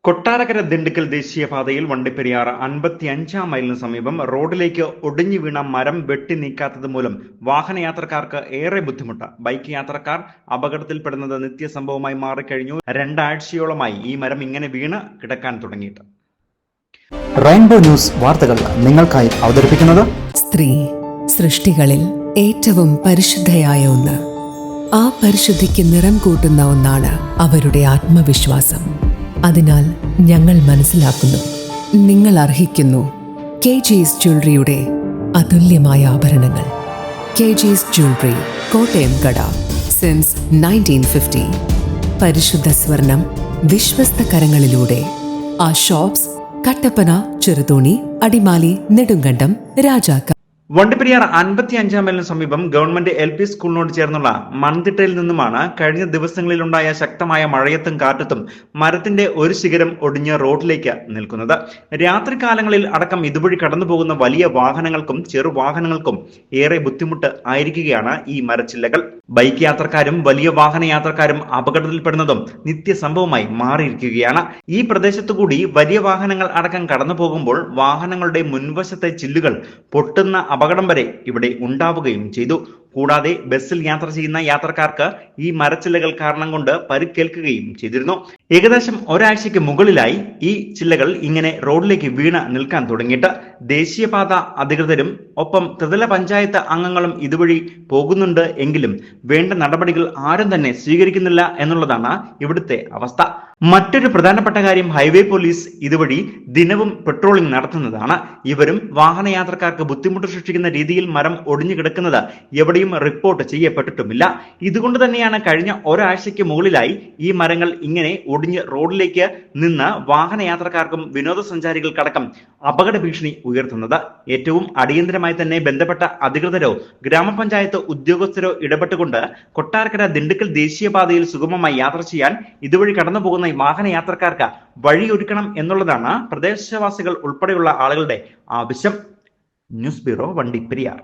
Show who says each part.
Speaker 1: കൊട്ടാരക്കര ദിണ്ടുക്കൽ ദേശീയപാതയിൽ വണ്ടിപ്പെരിയാർ 55-ാം മൈലിന് സമീപം റോഡിലേക്ക് ഒടിഞ്ഞു വീണ മരം വെട്ടി നീക്കാത്തത് മൂലം വാഹനയാത്രക്കാർക്ക് ഏറെ ബുദ്ധിമുട്ട്. ബൈക്ക് യാത്രക്കാർ അപകടത്തിൽപ്പെടുന്നത് നിത്യസംഭവമായി മാറിക്കഴിഞ്ഞു. 2 ആഴ്ചയോളമായി ഈ മരം ഇങ്ങനെ വീണ് കിടക്കാൻ തുടങ്ങിയിട്ട്.
Speaker 2: റെയിൻബോ ന്യൂസ് വാർത്തകൾ നിങ്ങൾക്കായി അവതരിപ്പിക്കുന്നത്
Speaker 3: സ്ത്രീ സൃഷ്ടികളിൽ ഏറ്റവും പരിശുദ്ധയായ ഒന്ന്. ആ പരിശുദ്ധിക്ക് നിറം കൂട്ടുന്ന ഒന്നാണ് അവരുടെ ആത്മവിശ്വാസം. അതിനാൽ ഞങ്ങൾ മനസ്സിലാക്കുന്നു, നിങ്ങൾ അർഹിക്കുന്നു KG's ജ്വല്ലറിയുടെ അതുല്യമായ ആഭരണങ്ങൾ. KG's ജ്വല്ലറി, കോട്ടയം കട, സിൻസ് 1950. പരിശുദ്ധ സ്വർണം വിശ്വസ്ത കരങ്ങളിലൂടെ. ആ ഷോപ്സ് കട്ടപ്പന, ചെറുതോണി, അടിമാലി, നെടുങ്കണ്ടം, രാജാക്ക.
Speaker 1: വണ്ടിപ്പെരിയാർ 55-ാം മൈലിന് സമീപം ഗവൺമെന്റ് LP സ്കൂളിനോട് ചേർന്നുള്ള മൺതിട്ടയിൽ നിന്നുമാണ് കഴിഞ്ഞ ദിവസങ്ങളിലുണ്ടായ ശക്തമായ മഴയത്തും കാറ്റത്തും മരത്തിന്റെ ഒരു ശിഖരം ഒടിഞ്ഞ് റോഡിലേക്ക് നിൽക്കുന്നത്. രാത്രികാലങ്ങളിൽ അടക്കം ഇതുവഴി കടന്നുപോകുന്ന വലിയ വാഹനങ്ങൾക്കും ചെറുവാഹനങ്ങൾക്കും ഏറെ ബുദ്ധിമുട്ട് ആയിരിക്കുകയാണ് ഈ മരച്ചില്ലകൾ. ബൈക്ക് യാത്രക്കാരും വലിയ വാഹന യാത്രക്കാരും അപകടത്തിൽപ്പെടുന്നതും നിത്യസംഭവമായി മാറിയിരിക്കുകയാണ്. ഈ പ്രദേശത്തുകൂടി വലിയ വാഹനങ്ങൾ അടക്കം കടന്നു പോകുമ്പോൾ വാഹനങ്ങളുടെ മുൻവശത്തെ ചില്ലുകൾ പൊട്ടുന്ന അപകടം വരെ ഇവിടെ ഉണ്ടാവുകയും ചെയ്തു. കൂടാതെ ബസ്സിൽ യാത്ര ചെയ്യുന്ന യാത്രക്കാർക്ക് ഈ മരച്ചില്ലകൾ കാരണം കൊണ്ട് പരിക്കേൽക്കുകയും ചെയ്തിരുന്നു. ഏകദേശം ഒരാഴ്ചയ്ക്ക് മുകളിലായി ഈ ചില്ലകൾ ഇങ്ങനെ റോഡിലേക്ക് വീണ് നിൽക്കാൻ തുടങ്ങിയിട്ട്. ദേശീയപാത അധികൃതരും ഒപ്പം ത്രിതല പഞ്ചായത്ത് അംഗങ്ങളും ഇതുവഴി പോകുന്നുണ്ട് എങ്കിലും വേണ്ട നടപടികൾ ആരും തന്നെ സ്വീകരിക്കുന്നില്ല എന്നുള്ളതാണ് ഇവിടുത്തെ അവസ്ഥ. മറ്റൊരു പ്രധാനപ്പെട്ട കാര്യം, ഹൈവേ പോലീസ് ഇതുവഴി ദിനവും പെട്രോളിംഗ് നടത്തുന്നതാണ്. ഇവരും വാഹനയാത്രക്കാർക്ക് ബുദ്ധിമുട്ട് സൃഷ്ടിക്കുന്ന രീതിയിൽ മരം ഒടിഞ്ഞു കിടക്കുന്നത് എവിടെയും റിപ്പോർട്ട് ചെയ്യപ്പെട്ടിട്ടുമില്ല. ഇതുകൊണ്ട് തന്നെയാണ് കഴിഞ്ഞ ഒരാഴ്ചയ്ക്ക് മുകളിലായി ഈ മരങ്ങൾ ഇങ്ങനെ ഒടിഞ്ഞ് റോഡിലേക്ക് നിന്ന് വാഹനയാത്രക്കാർക്കും വിനോദസഞ്ചാരികൾക്കടക്കം അപകട ഭീഷണി ഉയർത്തുന്നത്. ഏറ്റവും അടിയന്തരമായി തന്നെ ബന്ധപ്പെട്ട അധികൃതരോ ഗ്രാമപഞ്ചായത്ത് ഉദ്യോഗസ്ഥരോ ഇടപെട്ടുകൊണ്ട് കൊട്ടാരക്കര ദിണ്ടുക്കൽ ദേശീയപാതയിൽ സുഗമമായി യാത്ര ചെയ്യാൻ ഇതുവഴി കടന്നു പോകുന്ന വാഹനയാത്രക്കാർക്ക് വഴിയൊരുക്കണം എന്നുള്ളതാണ് പ്രദേശവാസികൾ ഉൾപ്പെടെയുള്ള ആളുകളുടെ ആവശ്യം. News bureau, Vandiperiyar.